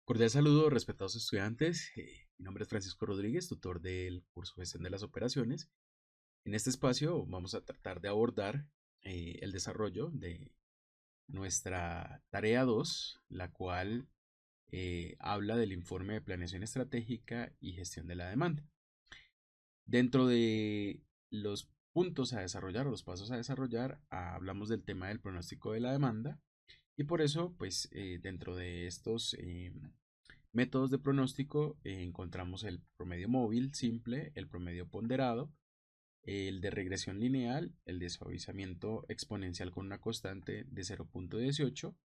Cordial saludo, respetados estudiantes. Mi nombre es Francisco Rodríguez, tutor del curso Gestión de las Operaciones. En este espacio vamos a tratar de abordar el desarrollo de nuestra tarea 2, la cual habla del informe de planeación estratégica y gestión de la demanda. Dentro de los puntos a desarrollar o los pasos a desarrollar, hablamos del tema del pronóstico de la demanda y por eso, pues, dentro de estos métodos de pronóstico encontramos el promedio móvil simple, el promedio ponderado, el de regresión lineal, el de suavizamiento exponencial con una constante de 0.18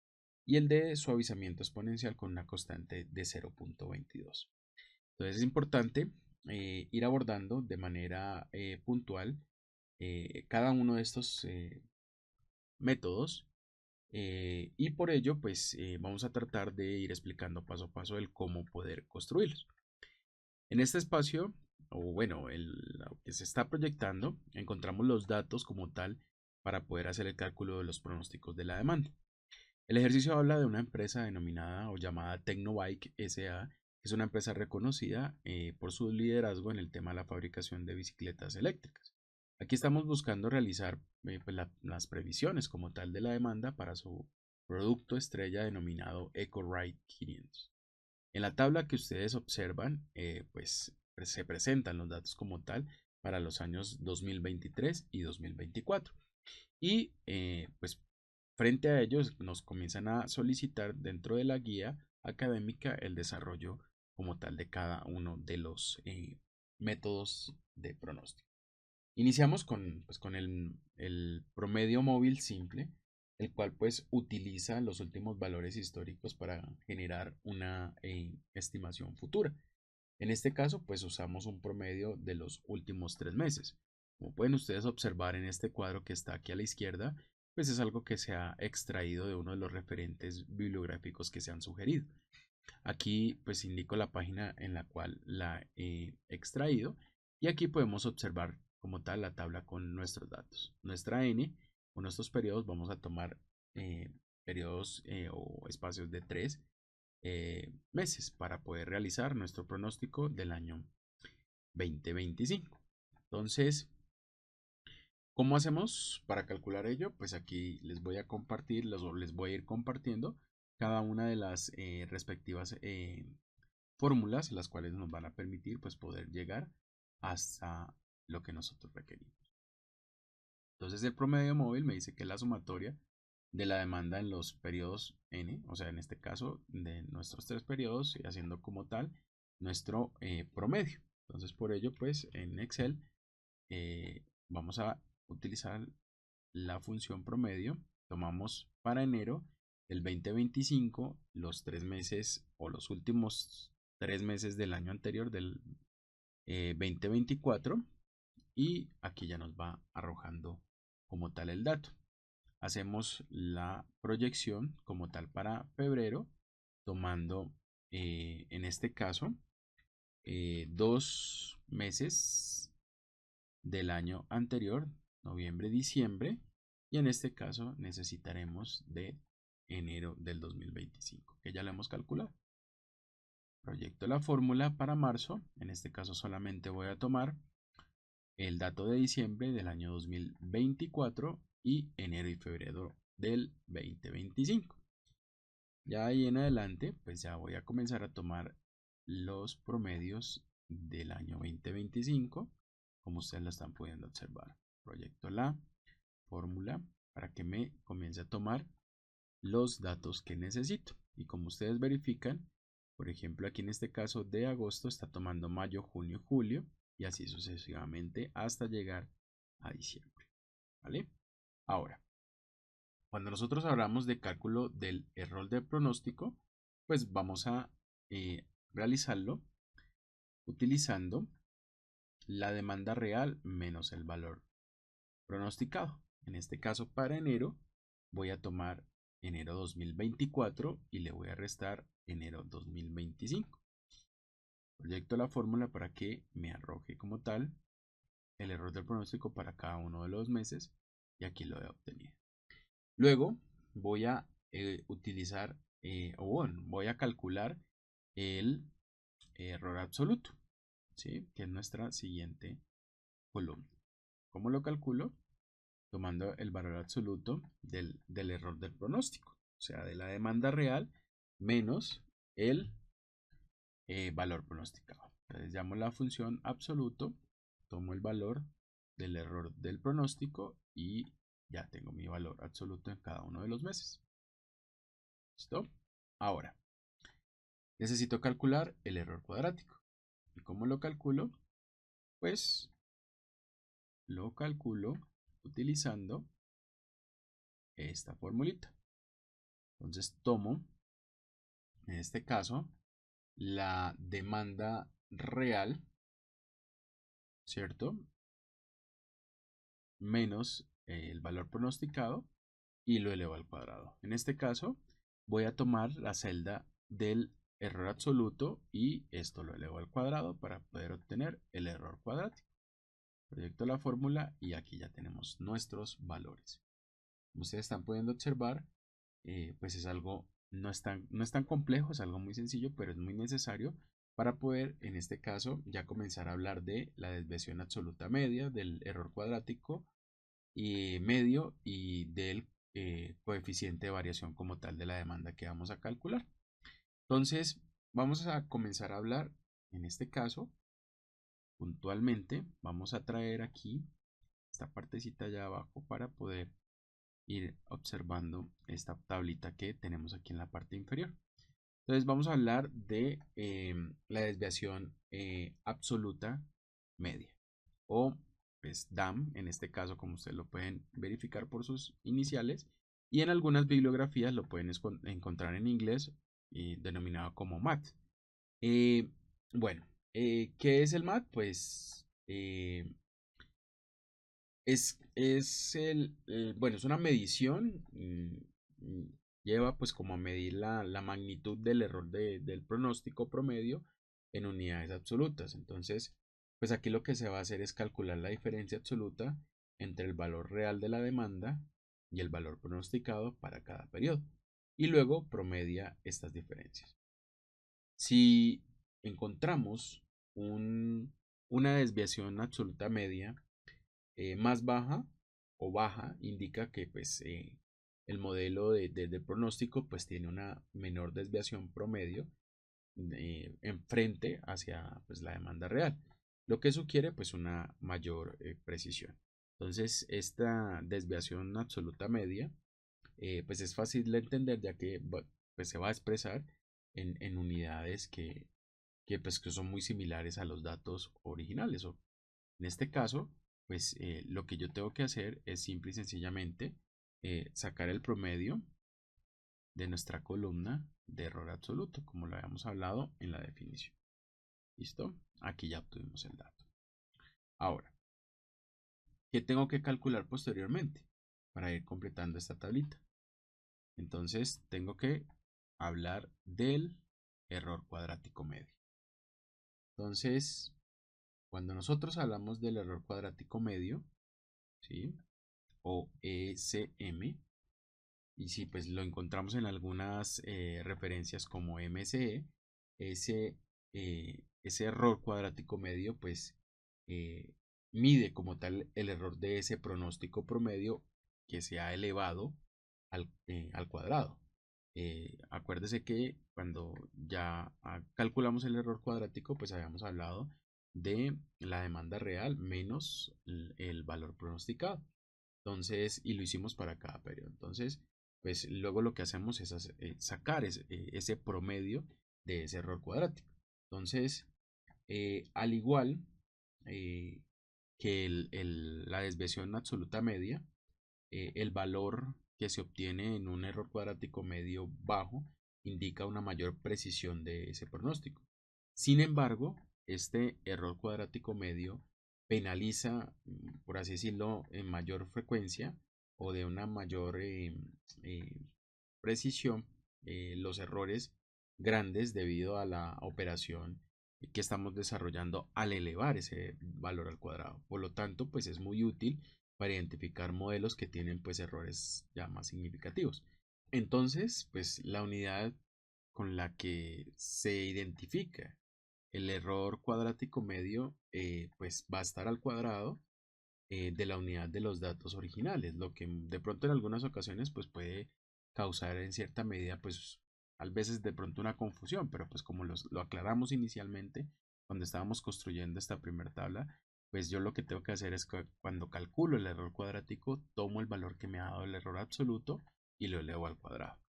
y el de suavizamiento exponencial con una constante de 0.22. Entonces es importante ir abordando de manera puntual cada uno de estos métodos y por ello pues vamos a tratar de ir explicando paso a paso el cómo poder construirlos. En este espacio, o bueno, lo que se está proyectando, encontramos los datos como tal para poder hacer el cálculo de los pronósticos de la demanda. El ejercicio habla de una empresa denominada o llamada Tecnobike SA, que es una empresa reconocida por su liderazgo en el tema de la fabricación de bicicletas eléctricas. Aquí estamos buscando realizar pues, las previsiones como tal de la demanda para su producto estrella denominado EcoRide 500. En la tabla que ustedes observan, pues se presentan los datos como tal para los años 2023 y 2024. Y pues frente a ellos nos comienzan a solicitar dentro de la guía académica el desarrollo como tal de cada uno de los métodos de pronóstico. Iniciamos con el promedio móvil simple, el cual pues utiliza los últimos valores históricos para generar una estimación futura. En este caso pues usamos un promedio de los últimos 3 meses. Como pueden ustedes observar en este cuadro que está aquí a la izquierda, pues es algo que se ha extraído de uno de los referentes bibliográficos que se han sugerido. Aquí pues indico la página en la cual la he extraído y aquí podemos observar como tal la tabla con nuestros datos. Nuestra N, con nuestros periodos, vamos a tomar eh, periodos o espacios de 3 meses para poder realizar nuestro pronóstico del año 2025. Entonces, ¿cómo hacemos para calcular ello? Pues aquí les voy a compartir, les voy a ir compartiendo cada una de las respectivas fórmulas, las cuales nos van a permitir pues poder llegar hasta lo que nosotros requerimos. Entonces el promedio móvil me dice que es la sumatoria de la demanda en los periodos n, o sea, en este caso de nuestros 3 periodos y haciendo como tal nuestro promedio. Entonces por ello pues en Excel vamos a utilizar la función promedio. Tomamos para enero el 2025 los 3 meses o los últimos 3 meses del año anterior del 2024 y aquí ya nos va arrojando como tal el dato. Hacemos la proyección como tal para febrero tomando en este caso 2 meses del año anterior, noviembre, diciembre, y en este caso necesitaremos de enero del 2025, que ya lo hemos calculado. Proyecto la fórmula para marzo, en este caso solamente voy a tomar el dato de diciembre del año 2024 y enero y febrero del 2025. Ya ahí en adelante, pues ya voy a comenzar a tomar los promedios del año 2025, como ustedes lo están pudiendo observar. Proyecto la fórmula para que me comience a tomar los datos que necesito. Y como ustedes verifican, por ejemplo, aquí en este caso de agosto está tomando mayo, junio, julio y así sucesivamente hasta llegar a diciembre. ¿Vale? Ahora, cuando nosotros hablamos de cálculo del error de pronóstico, pues vamos a realizarlo utilizando la demanda real menos el valor pronosticado. En este caso, para enero, voy a tomar enero 2024 y le voy a restar enero 2025. Proyecto la fórmula para que me arroje como tal el error del pronóstico para cada uno de los meses y aquí lo he obtenido. Luego voy a utilizar o bueno, voy a calcular el error absoluto, ¿sí? Que es nuestra siguiente columna. ¿Cómo lo calculo? Tomando el valor absoluto del error del pronóstico, o sea, de la demanda real menos el valor pronosticado. Entonces llamo la función absoluto, tomo el valor del error del pronóstico y ya tengo mi valor absoluto en cada uno de los meses. ¿Listo? Ahora, necesito calcular el error cuadrático. ¿Y cómo lo calculo? Pues lo calculo utilizando esta formulita. Entonces tomo, en este caso, la demanda real, ¿cierto? Menos el valor pronosticado y lo elevo al cuadrado. En este caso, voy a tomar la celda del error absoluto y esto lo elevo al cuadrado para poder obtener el error cuadrático. Proyecto la fórmula y aquí ya tenemos nuestros valores. Como ustedes están pudiendo observar, pues es algo, no es tan complejo, es algo muy sencillo, pero es muy necesario para poder, en este caso, ya comenzar a hablar de la desviación absoluta media, del error cuadrático y medio y del coeficiente de variación como tal de la demanda que vamos a calcular. Entonces, vamos a comenzar a hablar, en este caso, puntualmente, vamos a traer aquí esta partecita allá abajo para poder ir observando esta tablita que tenemos aquí en la parte inferior. Entonces vamos a hablar de la desviación absoluta media o pues DAM, en este caso como ustedes lo pueden verificar por sus iniciales y en algunas bibliografías lo pueden encontrar en inglés denominado como MAT. Eh, bueno, ¿qué es el MAT? Pues bueno, es una medición, lleva pues como a medir la magnitud del error del pronóstico promedio en unidades absolutas. Entonces, pues aquí lo que se va a hacer es calcular la diferencia absoluta entre el valor real de la demanda y el valor pronosticado para cada periodo. Y luego promedia estas diferencias. Si encontramos una desviación absoluta media más baja o baja indica que pues el modelo de pronóstico pues tiene una menor desviación promedio en frente hacia pues la demanda real, lo que sugiere pues una mayor precisión. Entonces esta desviación absoluta media pues es fácil de entender ya que pues se va a expresar en unidades pues, que son muy similares a los datos originales o en este caso, pues lo que yo tengo que hacer es simple y sencillamente sacar el promedio de nuestra columna de error absoluto, como lo habíamos hablado en la definición. ¿Listo? Aquí ya obtuvimos el dato. Ahora, ¿qué tengo que calcular posteriormente para ir completando esta tablita? Entonces, tengo que hablar del error cuadrático medio. Entonces, cuando nosotros hablamos del error cuadrático medio, ¿sí? O ECM, y si pues lo encontramos en algunas referencias como MSE, ese error cuadrático medio pues eh, mide como tal el error de ese pronóstico promedio que se ha elevado al cuadrado. Acuérdese que cuando ya calculamos el error cuadrático pues habíamos hablado de la demanda real menos el valor pronosticado. Entonces, y lo hicimos para cada periodo. Entonces, pues luego lo que hacemos es sacar ese promedio de ese error cuadrático. Entonces, al igual que la desviación absoluta media, el valor que se obtiene en un error cuadrático medio bajo indica una mayor precisión de ese pronóstico. Sin embargo, este error cuadrático medio penaliza, por así decirlo, en mayor frecuencia o de una mayor eh, precisión los errores grandes debido a la operación que estamos desarrollando al elevar ese valor al cuadrado. Por lo tanto, pues es muy útil para identificar modelos que tienen pues errores ya más significativos. Entonces, pues la unidad con la que se identifica el error cuadrático medio, pues va a estar al cuadrado de la unidad de los datos originales, lo que de pronto en algunas ocasiones pues puede causar en cierta medida pues a veces de pronto una confusión, pero pues como lo aclaramos inicialmente cuando estábamos construyendo esta primera tabla, pues yo lo que tengo que hacer es que cuando calculo el error cuadrático tomo el valor que me ha dado el error absoluto y lo elevo al cuadrado.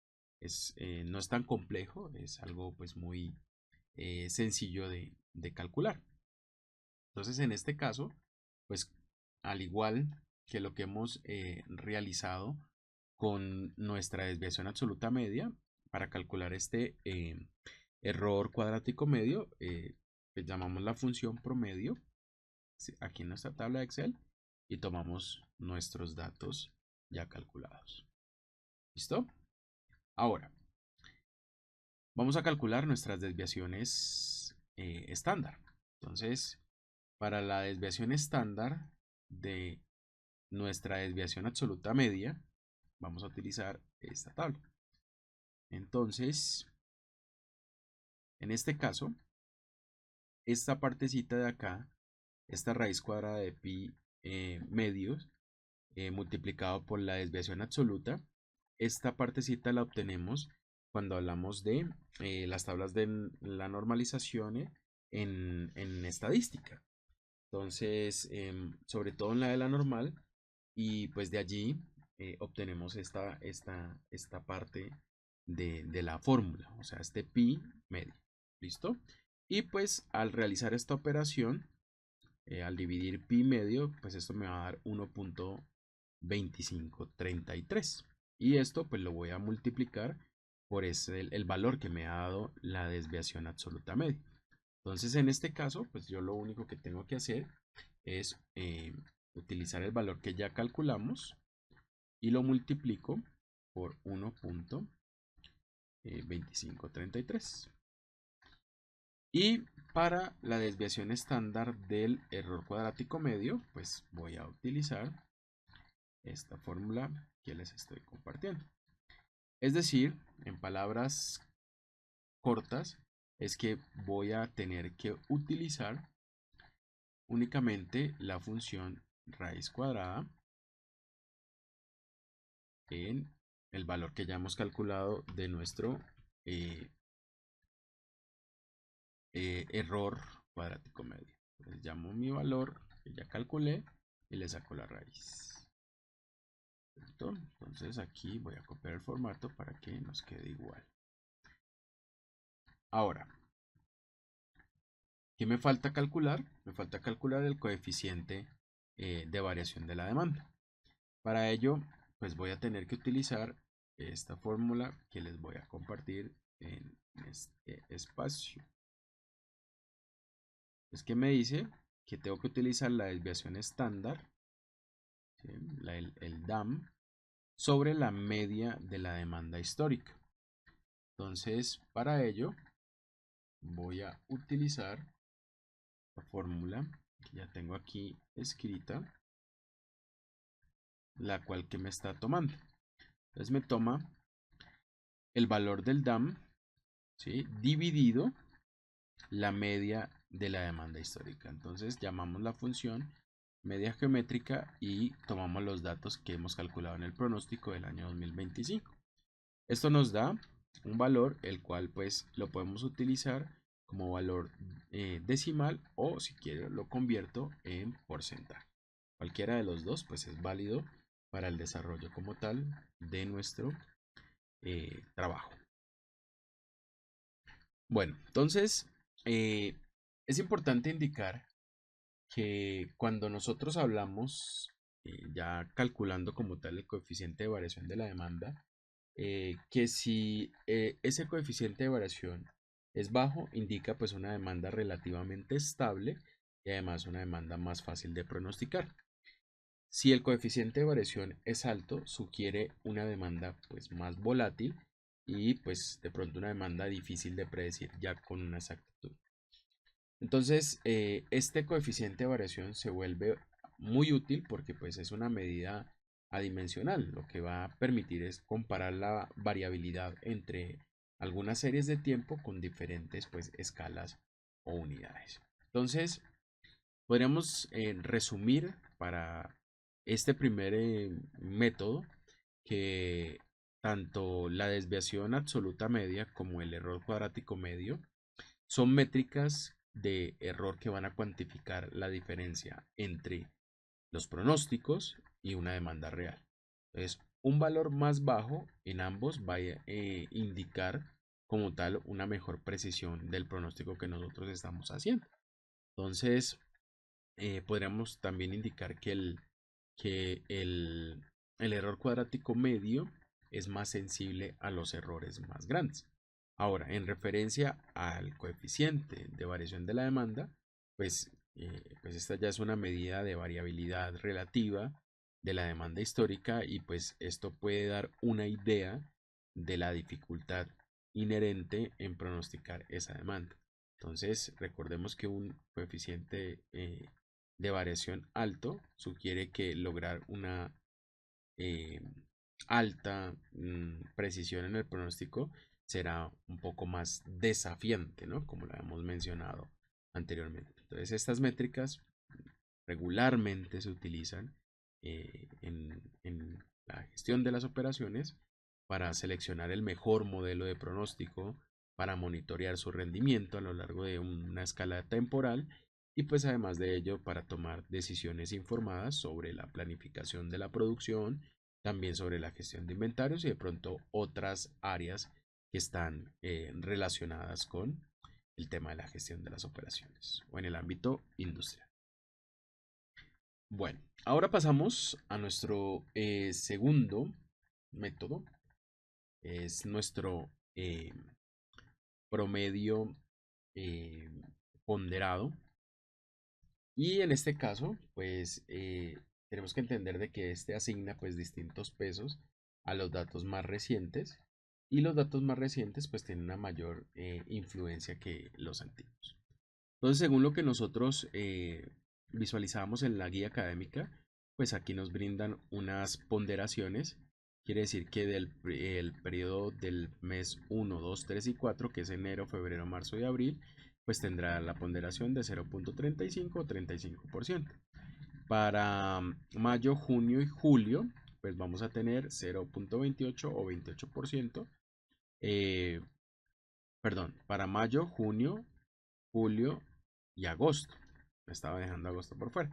No es tan complejo, es algo pues muy sencillo de calcular. Entonces, en este caso, pues al igual que lo que hemos realizado con nuestra desviación absoluta media, para calcular este error cuadrático medio, pues llamamos la función promedio aquí en nuestra tabla de Excel y tomamos nuestros datos ya calculados. ¿Listo? Ahora, vamos a calcular nuestras desviaciones estándar. Entonces, para la desviación estándar de nuestra desviación absoluta media, vamos a utilizar esta tabla. Entonces, en este caso, esta partecita de acá, esta raíz cuadrada de pi medios multiplicado por la desviación absoluta, esta partecita la obtenemos cuando hablamos de las tablas de la normalización en estadística. Entonces, sobre todo en la de la normal, y pues de allí obtenemos esta parte de la fórmula, o sea, este pi medio. ¿Listo? Y pues al realizar esta operación, al dividir pi medio, pues esto me va a dar 1.2533. Y esto pues lo voy a multiplicar por el valor que me ha dado la desviación absoluta media. Entonces en este caso, pues yo lo único que tengo que hacer es utilizar el valor que ya calculamos y lo multiplico por 1.2533. Y para la desviación estándar del error cuadrático medio, pues voy a utilizar esta fórmula que les estoy compartiendo. Es decir, en palabras cortas, es que voy a tener que utilizar únicamente la función raíz cuadrada en el valor que ya hemos calculado de nuestro error cuadrático medio. Entonces llamo mi valor que ya calculé y le saco la raíz. ¿Listo? Entonces aquí voy a copiar el formato para que nos quede igual. Ahora, ¿qué me falta calcular? Me falta calcular el coeficiente de variación de la demanda. Para ello, pues voy a tener que utilizar esta fórmula que les voy a compartir en este espacio. Es que me dice que tengo que utilizar la desviación estándar, ¿sí? el DAM, sobre la media de la demanda histórica. Entonces, para ello, voy a utilizar la fórmula que ya tengo aquí escrita, la cual que me está tomando. Entonces me toma el valor del DAM, ¿sí? Dividido la media de la demanda histórica. Entonces llamamos la función media geométrica y tomamos los datos que hemos calculado en el pronóstico del año 2025. Esto nos da un valor el cual pues lo podemos utilizar como valor decimal o si quiero lo convierto en porcentaje. Cualquiera de los dos pues es válido para el desarrollo como tal de nuestro trabajo. Bueno, entonces es importante indicar que cuando nosotros hablamos, ya calculando como tal el coeficiente de variación de la demanda, que si ese coeficiente de variación es bajo, indica pues una demanda relativamente estable y además una demanda más fácil de pronosticar. Si el coeficiente de variación es alto, sugiere una demanda pues más volátil y pues de pronto una demanda difícil de predecir ya con una exactitud. Entonces, este coeficiente de variación se vuelve muy útil porque pues es una medida adimensional. Lo que va a permitir es comparar la variabilidad entre algunas series de tiempo con diferentes pues escalas o unidades. Entonces, podríamos resumir para este primer método que tanto la desviación absoluta media como el error cuadrático medio son métricas de error que van a cuantificar la diferencia entre los pronósticos y una demanda real. Entonces, un valor más bajo en ambos va a indicar como tal una mejor precisión del pronóstico que nosotros estamos haciendo. Entonces, podríamos también indicar que el error cuadrático medio es más sensible a los errores más grandes. Ahora, en referencia al coeficiente de variación de la demanda, pues esta ya es una medida de variabilidad relativa de la demanda histórica y pues esto puede dar una idea de la dificultad inherente en pronosticar esa demanda. Entonces, recordemos que un coeficiente de variación alto sugiere que lograr una eh, alta precisión en el pronóstico será un poco más desafiante, ¿no? Como lo hemos mencionado anteriormente. Entonces, estas métricas regularmente se utilizan en la gestión de las operaciones para seleccionar el mejor modelo de pronóstico, para monitorear su rendimiento a lo largo de una escala temporal y pues además de ello para tomar decisiones informadas sobre la planificación de la producción, también sobre la gestión de inventarios y de pronto otras áreas que están relacionadas con el tema de la gestión de las operaciones o en el ámbito industrial. Bueno, ahora pasamos a nuestro segundo método, es nuestro promedio eh, ponderado. Y en este caso, pues tenemos que entender de que este asigna pues distintos pesos a los datos más recientes y los datos más recientes pues tienen una mayor influencia que los antiguos. Entonces, según lo que nosotros visualizamos en la guía académica, pues aquí nos brindan unas ponderaciones. Quiere decir que el periodo del mes 1, 2, 3 y 4, que es enero, febrero, marzo y abril, pues tendrá la ponderación de 0.35 o 35%. Para mayo, junio y julio, pues vamos a tener 0.28 o 28%. Eh, perdón, para mayo, junio, julio y agosto. Me estaba dejando agosto por fuera.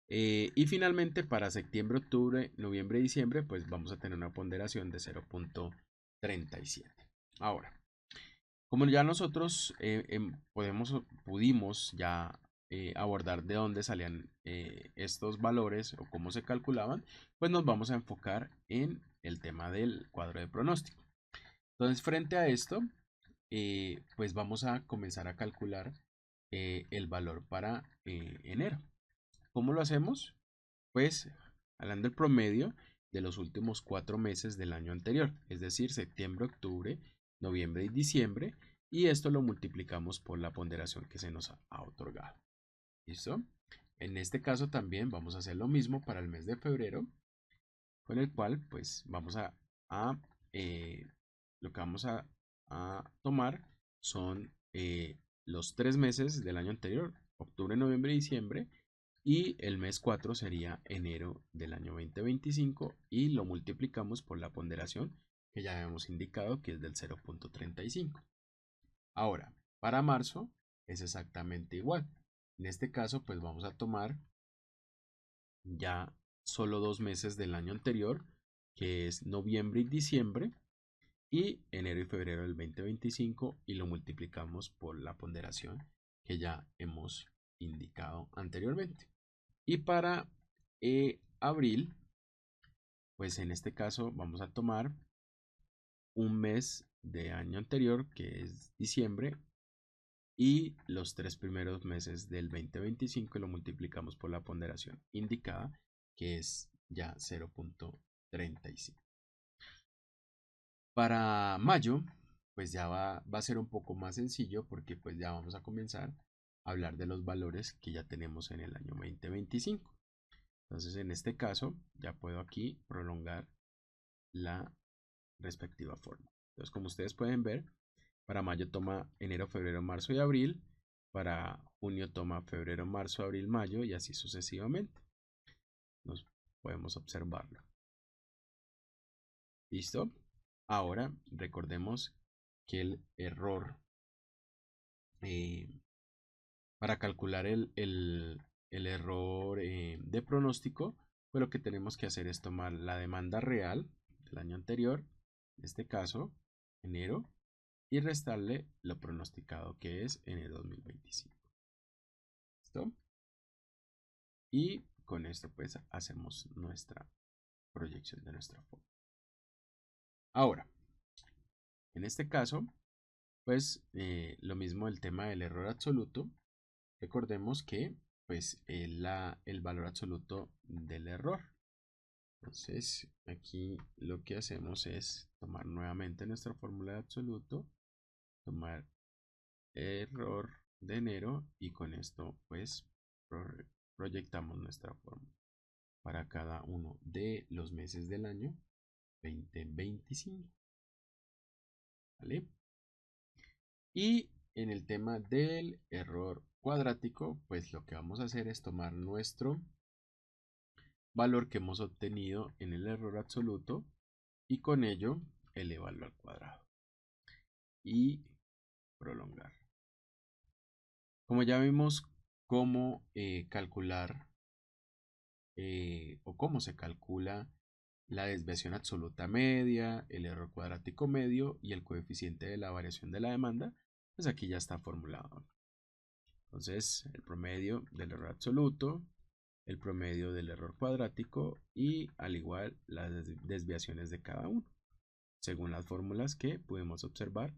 Y finalmente para septiembre, octubre, noviembre y diciembre, pues vamos a tener una ponderación de 0.37. Ahora, como ya nosotros pudimos ya abordar de dónde salían estos valores o cómo se calculaban, pues nos vamos a enfocar en el tema del cuadro de pronóstico. Entonces, frente a esto, pues vamos a comenzar a calcular el valor para enero. ¿Cómo lo hacemos? Pues hablando del promedio de los últimos 4 meses del año anterior, es decir, septiembre, octubre, noviembre y diciembre, y esto lo multiplicamos por la ponderación que se nos ha otorgado. ¿Listo? En este caso también vamos a hacer lo mismo para el mes de febrero, con el cual pues vamos a lo que vamos a tomar son los 3 meses del año anterior, octubre, noviembre y diciembre, y el mes 4 sería enero del año 2025 y lo multiplicamos por la ponderación que ya habíamos indicado que es del 0.35. Ahora, para marzo es exactamente igual. En este caso, pues vamos a tomar ya solo 2 meses del año anterior, que es noviembre y diciembre, y enero y febrero del 2025 y lo multiplicamos por la ponderación que ya hemos indicado anteriormente. Y para abril, pues en este caso vamos a tomar un mes de año anterior, que es diciembre, y los 3 primeros meses del 2025 y lo multiplicamos por la ponderación indicada, que es ya 0.35. Para mayo, pues ya va a ser un poco más sencillo porque pues ya vamos a comenzar a hablar de los valores que ya tenemos en el año 2025. Entonces, en este caso, ya puedo aquí prolongar la respectiva forma. Entonces, como ustedes pueden ver, para mayo toma enero, febrero, marzo y abril. Para junio toma febrero, marzo, abril, mayo y así sucesivamente. Nos podemos observarlo. ¿Listo? Ahora recordemos que el error eh, para calcular el error de pronóstico, pues lo que tenemos que hacer es tomar la demanda real del año anterior, en este caso, enero, y restarle lo pronosticado que es en el 2025. ¿Listo? Y con esto pues hacemos nuestra proyección de nuestra forma. Ahora, en este caso, pues lo mismo el tema del error absoluto. Recordemos que pues el valor absoluto del error. Entonces aquí lo que hacemos es tomar nuevamente nuestra fórmula de absoluto, tomar error de enero y con esto pues proyectamos nuestra fórmula para cada uno de los meses del año 2025. ¿Vale? Y en el tema del error cuadrático, pues lo que vamos a hacer es tomar nuestro valor que hemos obtenido en el error absoluto y con ello elevarlo al cuadrado y prolongar. Como ya vimos cómo calcular o cómo se calcula la desviación absoluta media, el error cuadrático medio y el coeficiente de la variación de la demanda, pues aquí ya está formulado. Entonces, el promedio del error absoluto, el promedio del error cuadrático y al igual las desviaciones de cada uno, según las fórmulas que pudimos observar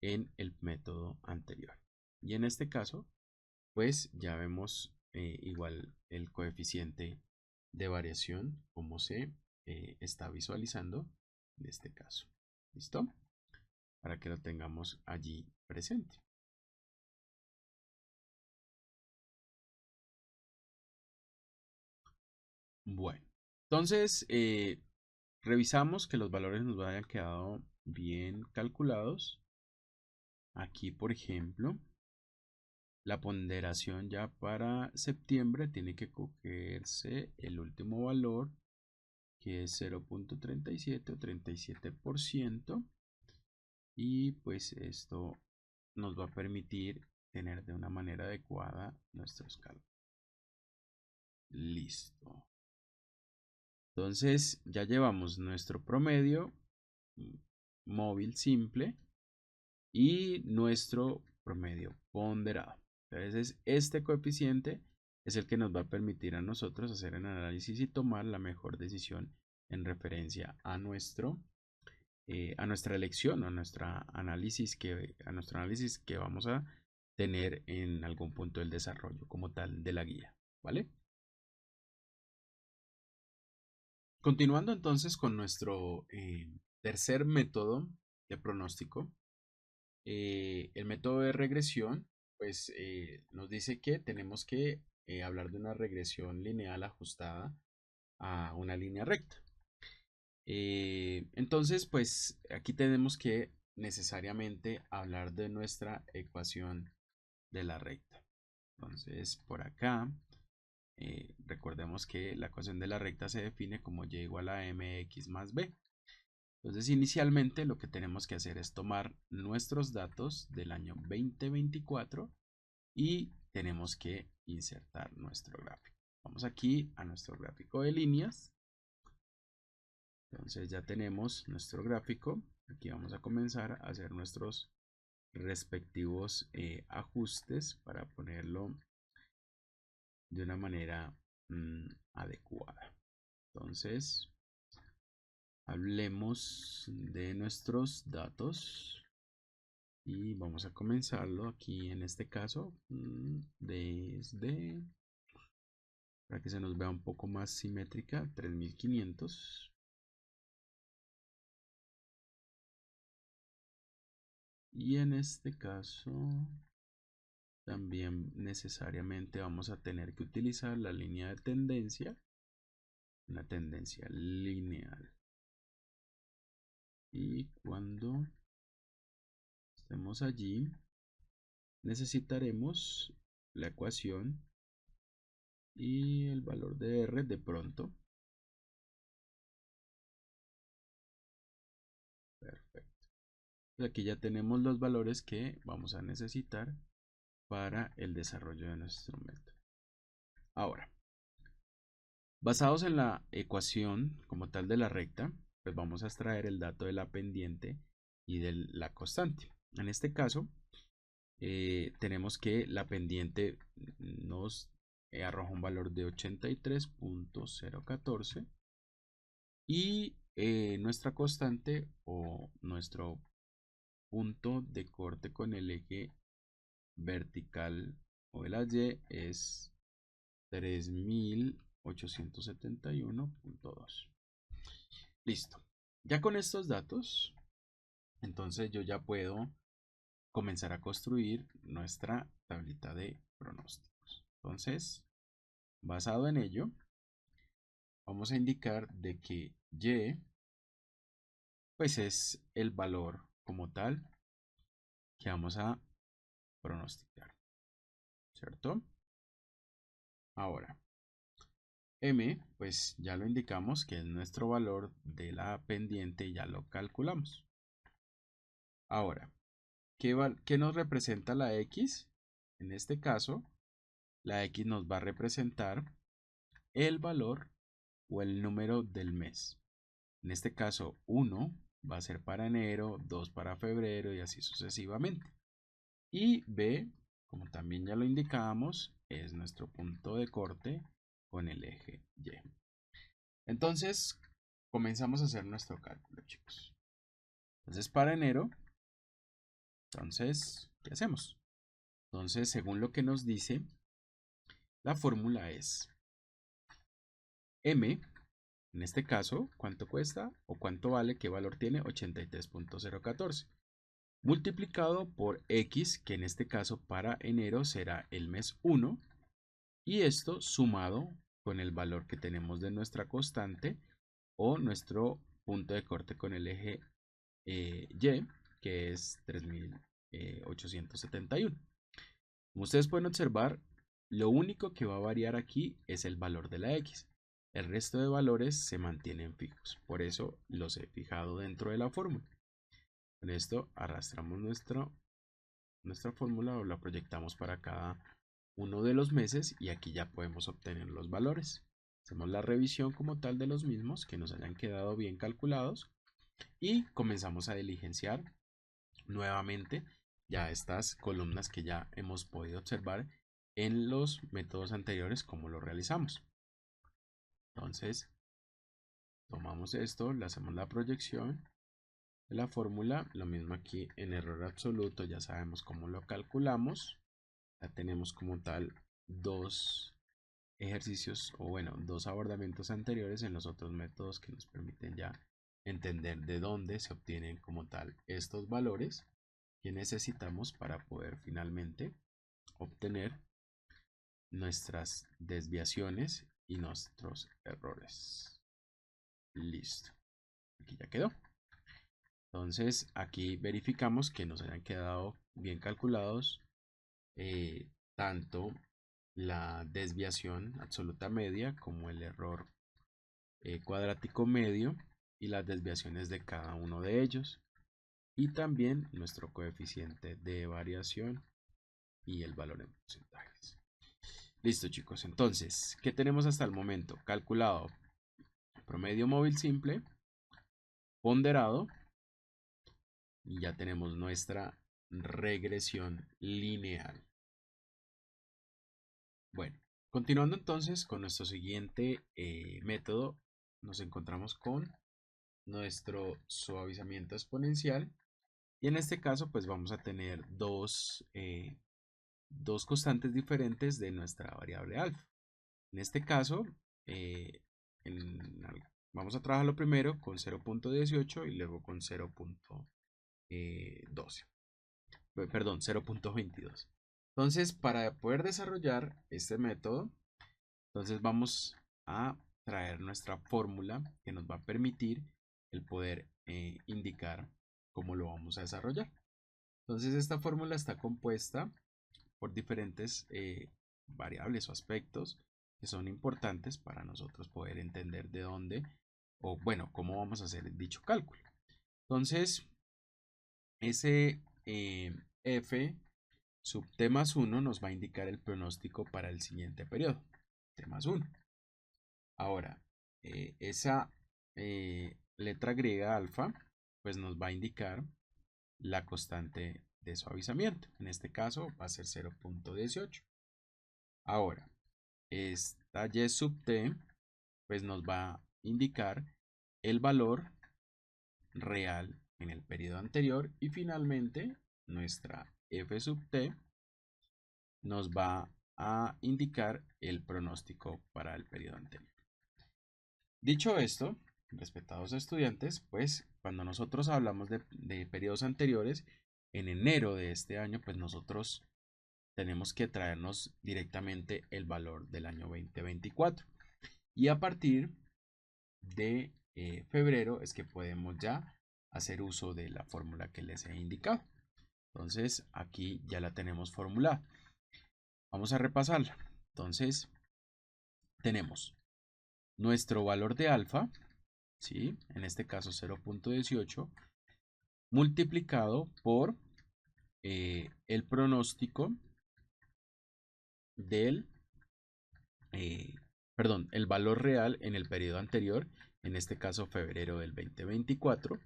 en el método anterior. Y en este caso, pues ya vemos igual el coeficiente de variación como se está visualizando en este caso. ¿Listo? Para que lo tengamos allí presente. Bueno, entonces revisamos que los valores nos hayan quedado bien calculados. Aquí, por ejemplo, la ponderación ya para septiembre tiene que cogerse el último valor, que es 0.37 o 37%. Y pues esto nos va a permitir tener de una manera adecuada nuestros cálculos. Listo. Entonces ya llevamos nuestro promedio móvil simple y nuestro promedio ponderado. Entonces este coeficiente es el que nos va a permitir a nosotros hacer el análisis y tomar la mejor decisión en referencia a nuestra elección, a nuestro análisis que vamos a tener en algún punto del desarrollo como tal de la guía, ¿vale? Continuando entonces con nuestro tercer método de pronóstico, el método de regresión, pues nos dice que tenemos que hablar de una regresión lineal ajustada a una línea recta. Entonces, pues aquí tenemos que necesariamente hablar de nuestra ecuación de la recta. Entonces, por acá, recordemos que la ecuación de la recta se define como y igual a mx más b. Entonces, inicialmente lo que tenemos que hacer es tomar nuestros datos del año 2024 y tenemos que insertar nuestro gráfico. Vamos aquí a nuestro gráfico de líneas. Entonces ya tenemos nuestro gráfico. Aquí vamos a comenzar a hacer nuestros respectivos ajustes para ponerlo de una manera adecuada. Entonces, hablemos de nuestros datos y vamos a comenzarlo aquí en este caso desde, para que se nos vea un poco más simétrica, 3500. Y en este caso también necesariamente vamos a tener que utilizar la línea de tendencia, una tendencia lineal. Y cuando estemos allí, necesitaremos la ecuación y el valor de R de pronto. Perfecto. Aquí ya tenemos los valores que vamos a necesitar para el desarrollo de nuestro método. Ahora, basados en la ecuación como tal de la recta, pues vamos a extraer el dato de la pendiente y de la constante. En este caso, tenemos que la pendiente nos arroja un valor de 83.014 y nuestra constante o nuestro punto de corte con el eje vertical o de la Y es 3871.2. Listo. Ya con estos datos, entonces yo ya puedo comenzar a construir nuestra tablita de pronósticos. Entonces, basado en ello, vamos a indicar de que Y pues es el valor como tal que vamos a pronosticar, ¿cierto? Ahora, M, pues ya lo indicamos que es nuestro valor de la pendiente y ya lo calculamos. Ahora, ¿qué nos representa la X? En este caso, la X nos va a representar el valor o el número del mes. En este caso, 1 va a ser para enero, 2 para febrero y así sucesivamente. Y B, como también ya lo indicábamos, es nuestro punto de corte con el eje Y. Entonces, comenzamos a hacer nuestro cálculo, chicos. Entonces, para enero, ¿qué hacemos? Entonces, según lo que nos dice, la fórmula es M, en este caso, ¿cuánto cuesta o cuánto vale? ¿Qué valor tiene? 83.014. Multiplicado por X, que en este caso para enero será el mes 1. Y esto sumado con el valor que tenemos de nuestra constante o nuestro punto de corte con el eje Y, que es 3871. Como ustedes pueden observar, lo único que va a variar aquí es el valor de la X. El resto de valores se mantienen fijos. Por eso los he fijado dentro de la fórmula. Con esto arrastramos nuestra fórmula o la proyectamos para cada uno de los meses y aquí ya podemos obtener los valores. Hacemos la revisión como tal de los mismos que nos hayan quedado bien calculados y comenzamos a diligenciar nuevamente ya estas columnas que ya hemos podido observar en los métodos anteriores como lo realizamos. Entonces tomamos esto, le hacemos la proyección de la fórmula, lo mismo aquí en error absoluto, ya sabemos cómo lo calculamos. Ya tenemos como tal dos ejercicios o bueno, dos abordamientos anteriores en los otros métodos que nos permiten ya entender de dónde se obtienen como tal estos valores que necesitamos para poder finalmente obtener nuestras desviaciones y nuestros errores. Listo. Aquí ya quedó. Entonces aquí verificamos que nos hayan quedado bien calculados tanto la desviación absoluta media como el error cuadrático medio y las desviaciones de cada uno de ellos y también nuestro coeficiente de variación y el valor en porcentajes. Listo, chicos, entonces, ¿qué tenemos hasta el momento? Calculado promedio móvil simple, ponderado y ya tenemos nuestra regresión lineal. Bueno, continuando entonces con nuestro siguiente método, nos encontramos con nuestro suavizamiento exponencial y en este caso pues vamos a tener dos constantes diferentes de nuestra variable alfa. En este caso eh, vamos a trabajarlo primero con 0.18 y luego con 0.12. Perdón, 0.22. Entonces, para poder desarrollar este método, entonces vamos a traer nuestra fórmula que nos va a permitir el poder indicar cómo lo vamos a desarrollar. Entonces esta fórmula está compuesta por diferentes variables o aspectos que son importantes para nosotros poder entender de dónde o bueno, cómo vamos a hacer dicho cálculo. Entonces, ese F sub t más 1 nos va a indicar el pronóstico para el siguiente periodo, t más 1. Ahora, esa letra griega alfa, pues nos va a indicar la constante de suavizamiento. En este caso va a ser 0.18. Ahora, esta y sub t, pues nos va a indicar el valor real en el periodo anterior y finalmente nuestra f sub t nos va a indicar el pronóstico para el periodo anterior. Dicho esto, respetados estudiantes, pues cuando nosotros hablamos de periodos anteriores, en enero de este año, pues nosotros tenemos que traernos directamente el valor del año 2024. Y a partir de febrero es que podemos ya hacer uso de la fórmula que les he indicado. Entonces aquí ya la tenemos formulada. Vamos a repasarla. Entonces tenemos nuestro valor de alfa, ¿sí? En este caso 0.18, multiplicado por el pronóstico del, el valor real en el periodo anterior, en este caso febrero del 2024,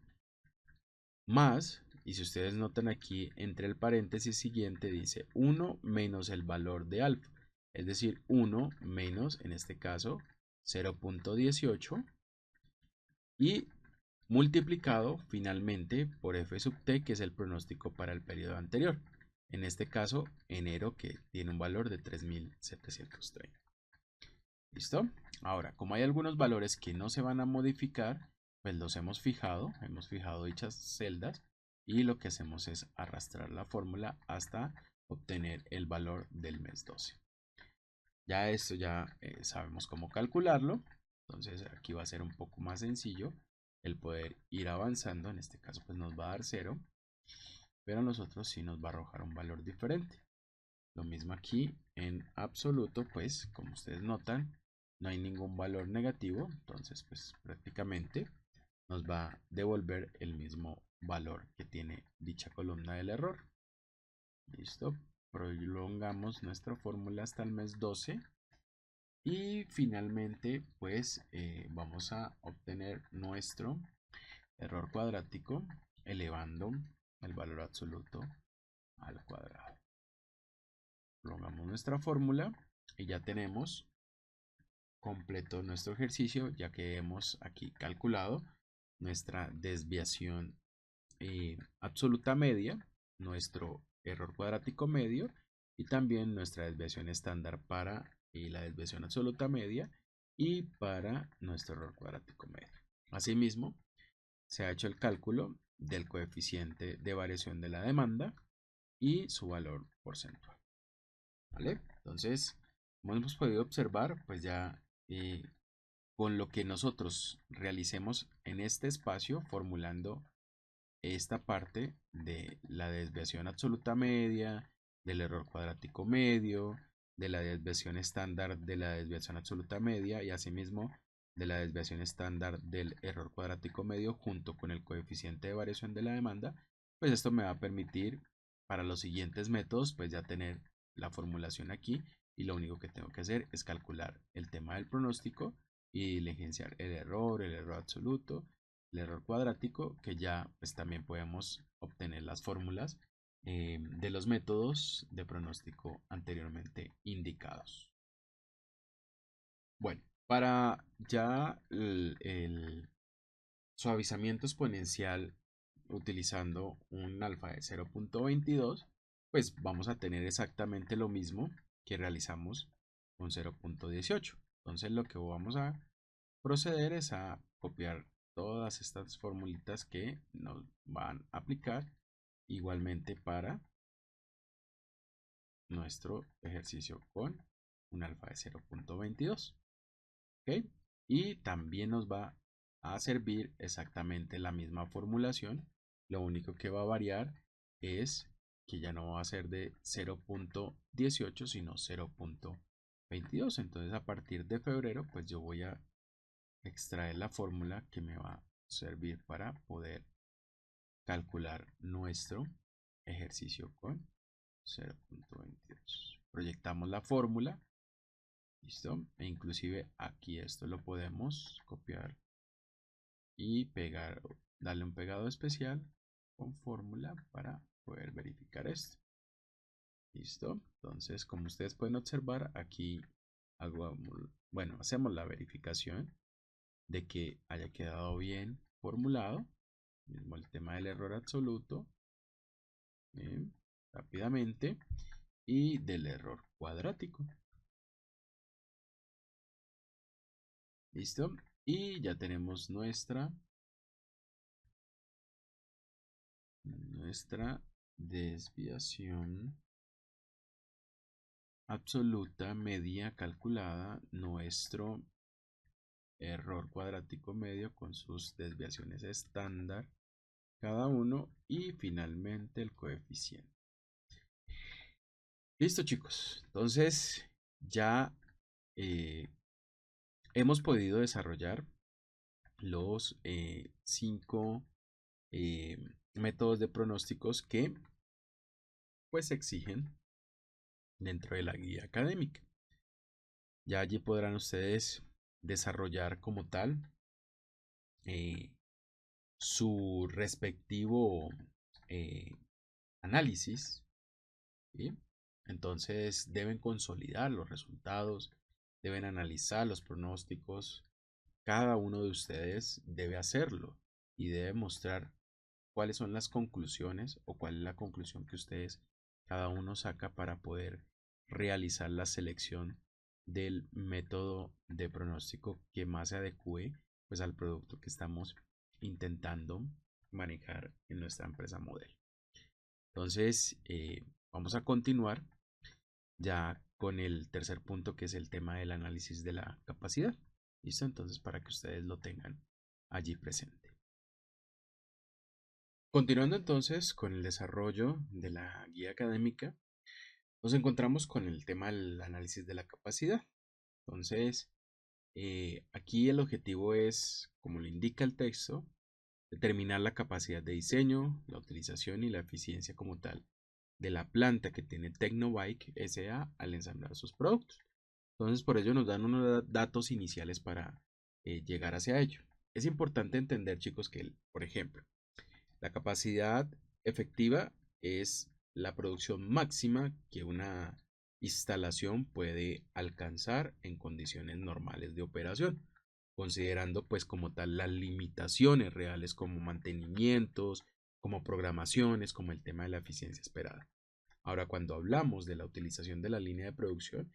más, y si ustedes notan aquí entre el paréntesis siguiente dice 1 menos el valor de alfa, es decir, 1 menos, en este caso, 0.18 y multiplicado finalmente por f sub t, que es el pronóstico para el periodo anterior. En este caso, enero, que tiene un valor de 3.730. ¿Listo? Ahora, como hay algunos valores que no se van a modificar, pues los hemos fijado dichas celdas y lo que hacemos es arrastrar la fórmula hasta obtener el valor del mes 12. Ya esto ya sabemos cómo calcularlo, entonces aquí va a ser un poco más sencillo el poder ir avanzando. En este caso pues nos va a dar 0, pero a nosotros sí nos va a arrojar un valor diferente. Lo mismo aquí en absoluto, pues como ustedes notan, no hay ningún valor negativo, entonces pues prácticamente nos va a devolver el mismo valor que tiene dicha columna del error. Listo, prolongamos nuestra fórmula hasta el mes 12 y finalmente pues vamos a obtener nuestro error cuadrático elevando el valor absoluto al cuadrado. Prolongamos nuestra fórmula y ya tenemos completo nuestro ejercicio, ya que hemos aquí calculado nuestra desviación absoluta media, nuestro error cuadrático medio y también nuestra desviación estándar para la desviación absoluta media y para nuestro error cuadrático medio. Asimismo, se ha hecho el cálculo del coeficiente de variación de la demanda y su valor porcentual. ¿Vale? Entonces, como hemos podido observar, pues ya con lo que nosotros realicemos en este espacio, formulando esta parte de la desviación absoluta media, del error cuadrático medio, de la desviación estándar de la desviación absoluta media y asimismo de la desviación estándar del error cuadrático medio junto con el coeficiente de variación de la demanda, pues esto me va a permitir para los siguientes métodos pues ya tener la formulación aquí y lo único que tengo que hacer es calcular el tema del pronóstico y diligenciar el error absoluto, el error cuadrático, que ya pues también podemos obtener las fórmulas de los métodos de pronóstico anteriormente indicados. Bueno, para ya el suavizamiento exponencial utilizando un alfa de 0.22, pues vamos a tener exactamente lo mismo que realizamos con 0.18. Entonces lo que vamos a proceder es a copiar todas estas formulitas que nos van a aplicar igualmente para nuestro ejercicio con un alfa de 0.22. ¿Ok? Y también nos va a servir exactamente la misma formulación. Lo único que va a variar es que ya no va a ser de 0.18 sino 0.22. Entonces a partir de febrero pues yo voy a extraer la fórmula que me va a servir para poder calcular nuestro ejercicio con 0.22. Proyectamos la fórmula. ¿Listo? E inclusive aquí esto lo podemos copiar y pegar, darle un pegado especial con fórmula para poder verificar esto. ¿Listo? Entonces, como ustedes pueden observar, aquí hacemos la verificación de que haya quedado bien formulado. Mismo el tema del error absoluto. Bien, rápidamente. Y del error cuadrático. ¿Listo? Y ya tenemos nuestra desviación absoluta media calculada, nuestro error cuadrático medio con sus desviaciones estándar cada uno y finalmente el coeficiente. Listo, chicos, entonces ya hemos podido desarrollar los 5 métodos de pronósticos que pues exigen dentro de la guía académica. Ya allí podrán ustedes desarrollar como tal eh, su respectivo eh, análisis, ¿sí? Entonces deben consolidar los resultados, deben analizar los pronósticos. Cada uno de ustedes debe hacerlo y debe mostrar cuáles son las conclusiones o cuál es la conclusión que ustedes cada uno saca para poder realizar la selección del método de pronóstico que más se adecue pues al producto que estamos intentando manejar en nuestra empresa modelo. Entonces vamos a continuar ya con el tercer punto, que es el tema del análisis de la capacidad. ¿Listo? Entonces para que ustedes lo tengan allí presente. Continuando entonces con el desarrollo de la guía académica, nos encontramos con el tema del análisis de la capacidad. Entonces, aquí el objetivo es, como lo indica el texto, determinar la capacidad de diseño, la utilización y la eficiencia como tal de la planta que tiene Tecnobike SA al ensamblar sus productos. Entonces, por ello nos dan unos datos iniciales para llegar hacia ello. Es importante entender, chicos, que, por ejemplo, la capacidad efectiva es la producción máxima que una instalación puede alcanzar en condiciones normales de operación, considerando pues como tal las limitaciones reales como mantenimientos, como programaciones, como el tema de la eficiencia esperada. Ahora, cuando hablamos de la utilización de la línea de producción,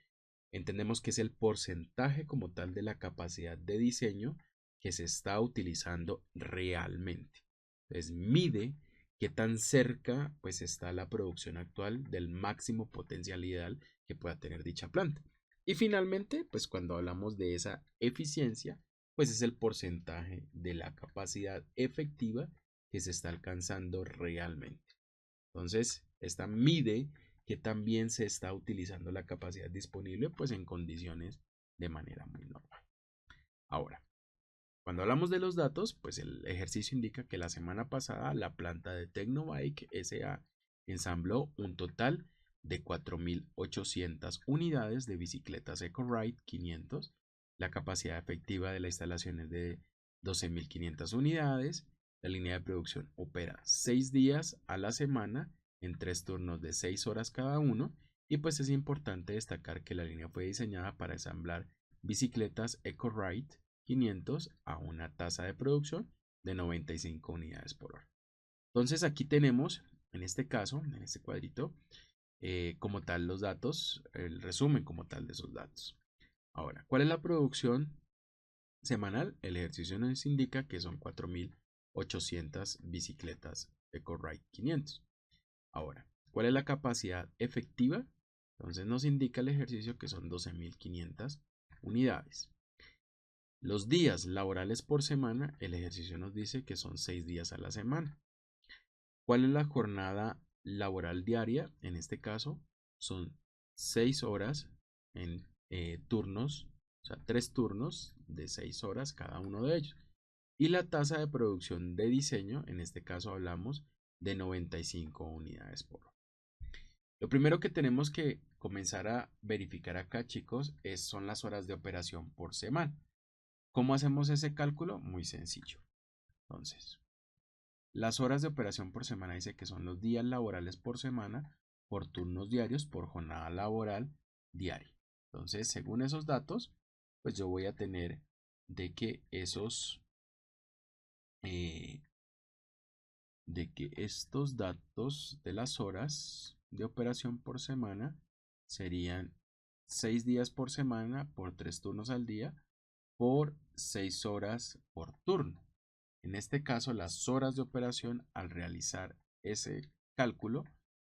entendemos que es el porcentaje como tal de la capacidad de diseño que se está utilizando realmente. Entonces mide qué tan cerca pues está la producción actual del máximo potencial ideal que pueda tener dicha planta. Y finalmente, pues cuando hablamos de esa eficiencia, pues es el porcentaje de la capacidad efectiva que se está alcanzando realmente. Entonces, esta mide que también se está utilizando la capacidad disponible pues en condiciones de manera muy normal. Ahora, cuando hablamos de los datos, pues el ejercicio indica que la semana pasada la planta de Tecnobike SA ensambló un total de 4.800 unidades de bicicletas EcoRide 500. La capacidad efectiva de la instalación es de 12.500 unidades. La línea de producción opera 6 días a la semana en 3 turnos de 6 horas cada uno. Y pues es importante destacar que la línea fue diseñada para ensamblar bicicletas EcoRide 500 a una tasa de producción de 95 unidades por hora. Entonces aquí tenemos, en este caso, en este cuadrito, como tal los datos, el resumen como tal de esos datos. Ahora, ¿cuál es la producción semanal? El ejercicio nos indica que son 4.800 bicicletas EcoRide 500. Ahora, ¿cuál es la capacidad efectiva? Entonces nos indica el ejercicio que son 12.500 unidades. Los días laborales por semana, el ejercicio nos dice que son 6 días a la semana. ¿Cuál es la jornada laboral diaria? En este caso, son 6 horas en turnos, o sea, 3 turnos de 6 horas cada uno de ellos. Y la tasa de producción de diseño, en este caso hablamos de 95 unidades por hora. Lo primero que tenemos que comenzar a verificar acá, chicos, son las horas de operación por semana. ¿Cómo hacemos ese cálculo? Muy sencillo. Entonces, las horas de operación por semana dice que son los días laborales por semana, por turnos diarios, por jornada laboral diaria. Entonces, según esos datos, pues yo voy a tener de que estos datos de las horas de operación por semana serían 6 días por semana por 3 turnos al día por 6 horas por turno. En este caso, las horas de operación al realizar ese cálculo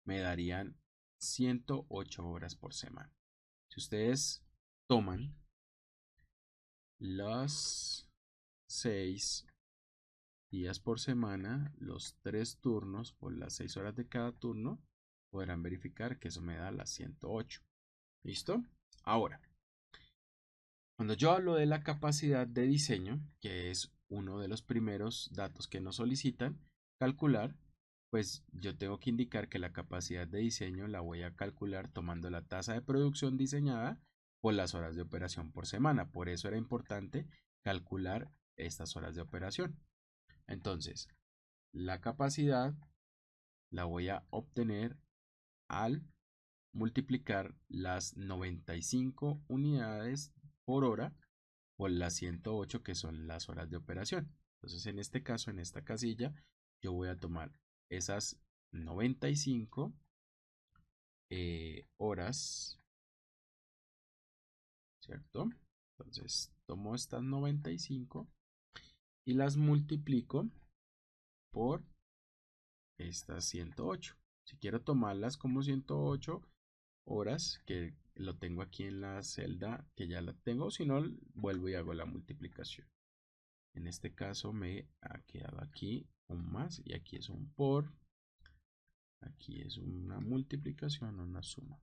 me darían 108 horas por semana. Si ustedes toman los 6 días por semana, los 3 turnos por las 6 horas de cada turno, podrán verificar que eso me da las 108. ¿Listo? Ahora, cuando yo hablo de la capacidad de diseño, que es uno de los primeros datos que nos solicitan calcular, pues yo tengo que indicar que la capacidad de diseño la voy a calcular tomando la tasa de producción diseñada por las horas de operación por semana. Por eso era importante calcular estas horas de operación. Entonces, la capacidad la voy a obtener al multiplicar las 95 unidades por hora por las 108 que son las horas de operación. Entonces, en este caso, en esta casilla, yo voy a tomar esas 95 horas, ¿cierto? Entonces, tomo estas 95 y las multiplico por estas 108. Si quiero tomarlas como 108 horas, que lo tengo aquí en la celda, que ya la tengo, si no, vuelvo y hago la multiplicación. En este caso me ha quedado aquí un más y aquí es un por. Aquí es una multiplicación, una suma.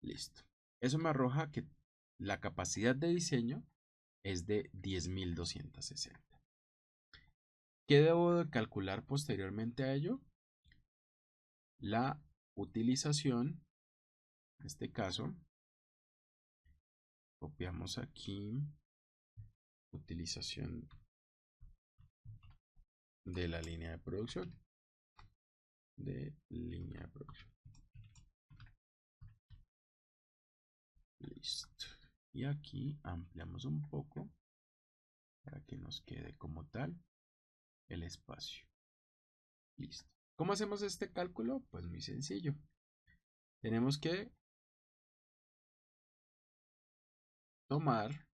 Listo. Eso me arroja que la capacidad de diseño es de 10.260. ¿Qué debo de calcular posteriormente a ello? La utilización, en este caso, copiamos aquí, utilización de la línea de producción. Listo. Y aquí ampliamos un poco para que nos quede como tal el espacio. Listo. ¿Cómo hacemos este cálculo? Pues muy sencillo. Tenemos que tomar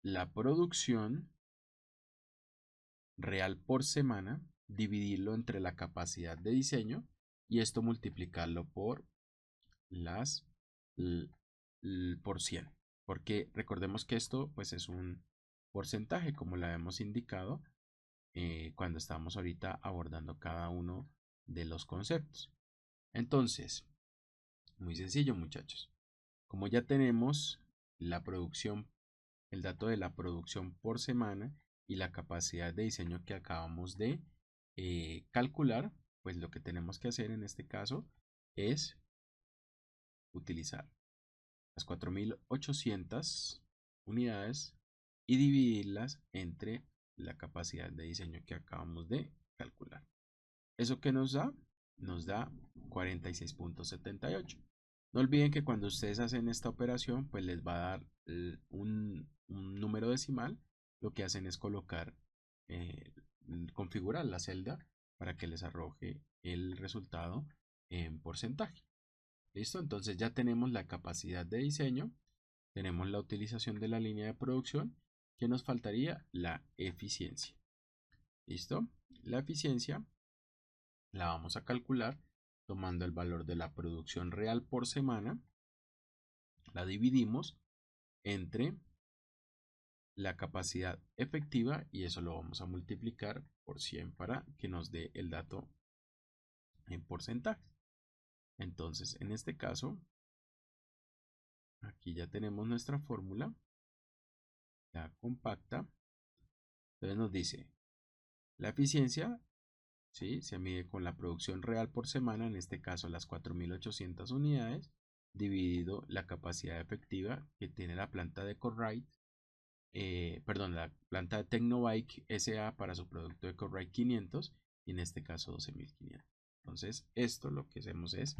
la producción real por semana, dividirlo entre la capacidad de diseño y esto multiplicarlo por las por 100. Porque recordemos que esto pues es un porcentaje como lo hemos indicado cuando estamos ahorita abordando cada uno de los conceptos. Entonces, muy sencillo, muchachos. Como ya tenemos la producción, el dato de la producción por semana y la capacidad de diseño que acabamos de calcular, pues lo que tenemos que hacer en este caso es utilizar las 4.800 unidades y dividirlas entre la capacidad de diseño que acabamos de calcular. ¿Eso qué nos da? Nos da 46.78. No olviden que cuando ustedes hacen esta operación, pues les va a dar un número decimal. Lo que hacen es colocar, configurar la celda para que les arroje el resultado en porcentaje. ¿Listo? Entonces ya tenemos la capacidad de diseño, tenemos la utilización de la línea de producción. ¿Qué nos faltaría? La eficiencia. ¿Listo? La eficiencia la vamos a calcular tomando el valor de la producción real por semana la dividimos entre la capacidad efectiva y eso lo vamos a multiplicar por 100 para que nos dé el dato en porcentaje. Entonces, en este caso, aquí ya tenemos nuestra fórmula, la compacta. Entonces nos dice, la eficiencia, ¿sí?, se mide con la producción real por semana, en este caso las 4.800 unidades, dividido la capacidad efectiva que tiene la planta de Corride, la planta de Tecnobike SA para su producto de Corride 500 y en este caso 12.500. Entonces, esto lo que hacemos es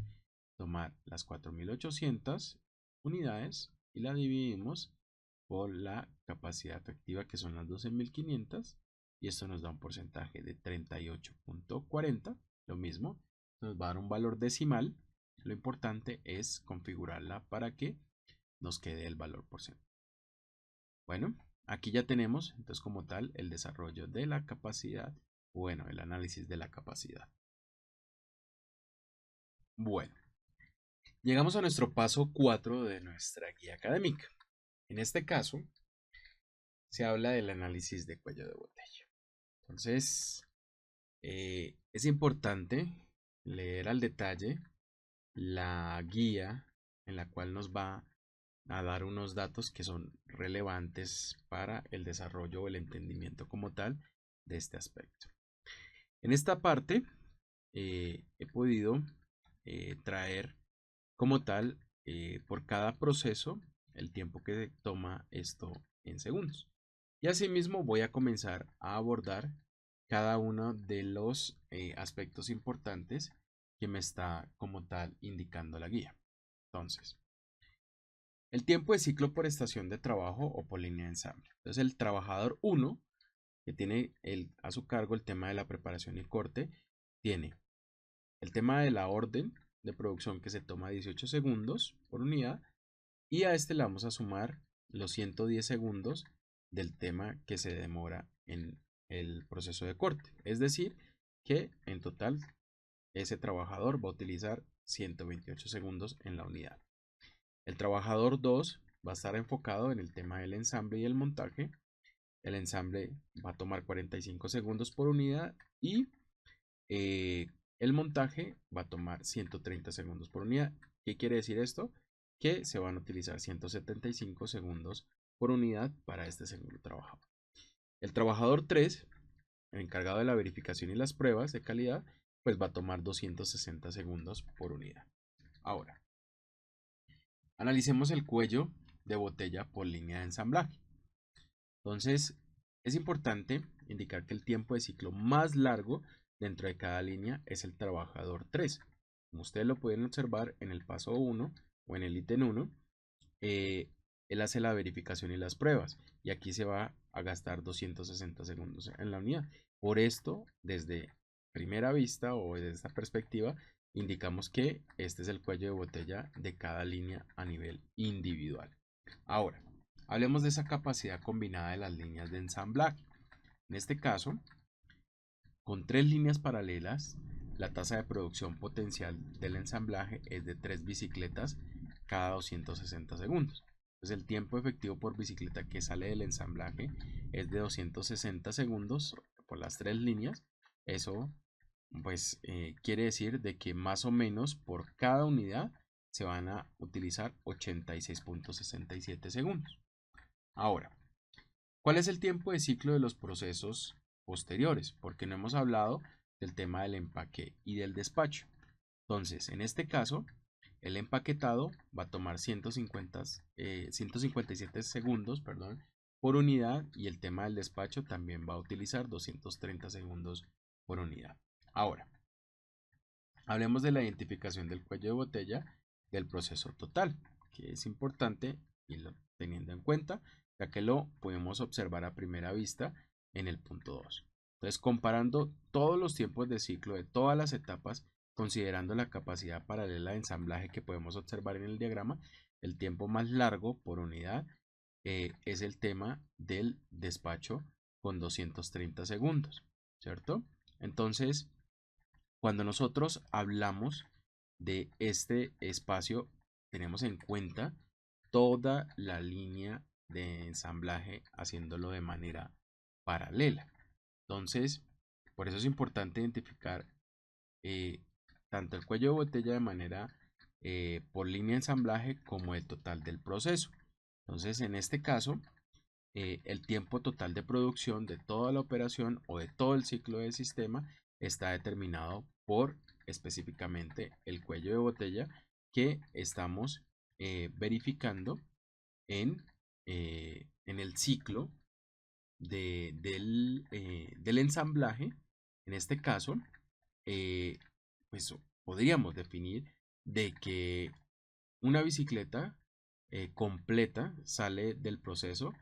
tomar las 4.800 unidades y la dividimos por la capacidad efectiva que son las 12.500 y esto nos da un porcentaje de 38.40. Lo mismo, nos va a dar un valor decimal. Lo importante es configurarla para que nos quede el valor por ciento. Bueno, aquí ya tenemos entonces como tal el desarrollo de la capacidad, bueno, el análisis de la capacidad. Bueno, llegamos a nuestro paso 4 de nuestra guía académica. En este caso, se habla del análisis de cuello de botella. Entonces, es importante leer al detalle la guía en la cual nos va a dar unos datos que son relevantes para el desarrollo o el entendimiento como tal de este aspecto. En esta parte he podido traer como tal por cada proceso el tiempo que toma esto en segundos. Y asimismo voy a comenzar a abordar cada uno de los aspectos importantes que me está como tal indicando la guía. Entonces, el tiempo de ciclo por estación de trabajo o por línea de ensamble. Entonces, el trabajador 1, que tiene a su cargo el tema de la preparación y corte, tiene el tema de la orden de producción que se toma 18 segundos por unidad y a este le vamos a sumar los 110 segundos del tema que se demora en el proceso de corte. Es decir, que en total ese trabajador va a utilizar 128 segundos en la unidad. El trabajador 2 va a estar enfocado en el tema del ensamble y el montaje. El ensamble va a tomar 45 segundos por unidad y el montaje va a tomar 130 segundos por unidad. ¿Qué quiere decir esto? Que se van a utilizar 175 segundos por unidad para este segundo trabajador. El trabajador 3, el encargado de la verificación y las pruebas de calidad, pues va a tomar 260 segundos por unidad. Ahora, analicemos el cuello de botella por línea de ensamblaje. Entonces, es importante indicar que el tiempo de ciclo más largo dentro de cada línea es el trabajador 3. Como ustedes lo pueden observar en el paso 1 o en el ítem 1, él hace la verificación y las pruebas y aquí se va a gastar 260 segundos en la unidad. Por esto, desde primera vista o desde esta perspectiva, indicamos que este es el cuello de botella de cada línea a nivel individual. Ahora, hablemos de esa capacidad combinada de las líneas de ensamblaje. En este caso, con 3 líneas paralelas, la tasa de producción potencial del ensamblaje es de 3 bicicletas cada 260 segundos. Entonces el tiempo efectivo por bicicleta que sale del ensamblaje es de 260 segundos por las 3 líneas. Eso pues quiere decir de que más o menos por cada unidad se van a utilizar 86.67 segundos. Ahora, ¿cuál es el tiempo de ciclo de los procesos posteriores? Porque no hemos hablado del tema del empaque y del despacho. Entonces, en este caso, el empaquetado va a tomar 157 segundos, por unidad y el tema del despacho también va a utilizar 230 segundos por unidad. Ahora, hablemos de la identificación del cuello de botella del proceso total, que es importante irlo teniendo en cuenta, ya que lo podemos observar a primera vista en el punto 2. Entonces, comparando todos los tiempos de ciclo de todas las etapas, considerando la capacidad paralela de ensamblaje que podemos observar en el diagrama, el tiempo más largo por unidad es el tema del despacho con 230 segundos, ¿cierto? Entonces, cuando nosotros hablamos de este espacio, tenemos en cuenta toda la línea de ensamblaje haciéndolo de manera paralela. Entonces, por eso es importante identificar eh, tanto el cuello de botella de manera por línea de ensamblaje como el total del proceso. Entonces, en este caso, el tiempo total de producción de toda la operación o de todo el ciclo del sistema está determinado por específicamente el cuello de botella que estamos verificando en el ciclo del ensamblaje. En este caso, eh, pues podríamos definir de que una bicicleta completa sale del proceso